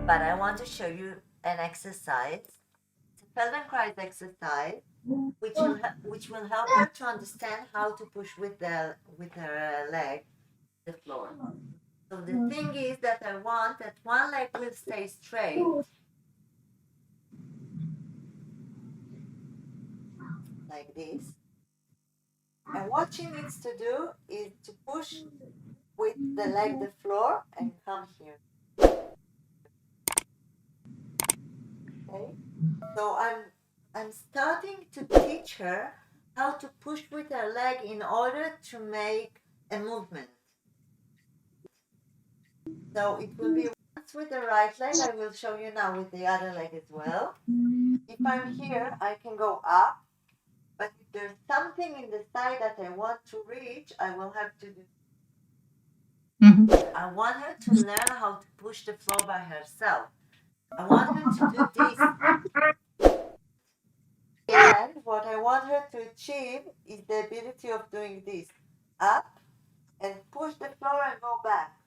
but I want to show you an exercise. It's a Feldenkrais exercise, which will help her to understand how to push with her leg the floor. So the thing is that I want that one leg will stay straight, like this. And what she needs to do is to push with the leg the floor and come here. Okay? So I'm starting to teach her how to push with her leg in order to make a movement. So it will be once with the right leg. I will show you now with the other leg as well. If I'm here, I can go up. But if there's something in the side that I want to reach, I will have to do. I want her to learn how to push the floor by herself. I want her to do this. And what I want her to achieve is the ability of doing this. Up and push the floor and go back.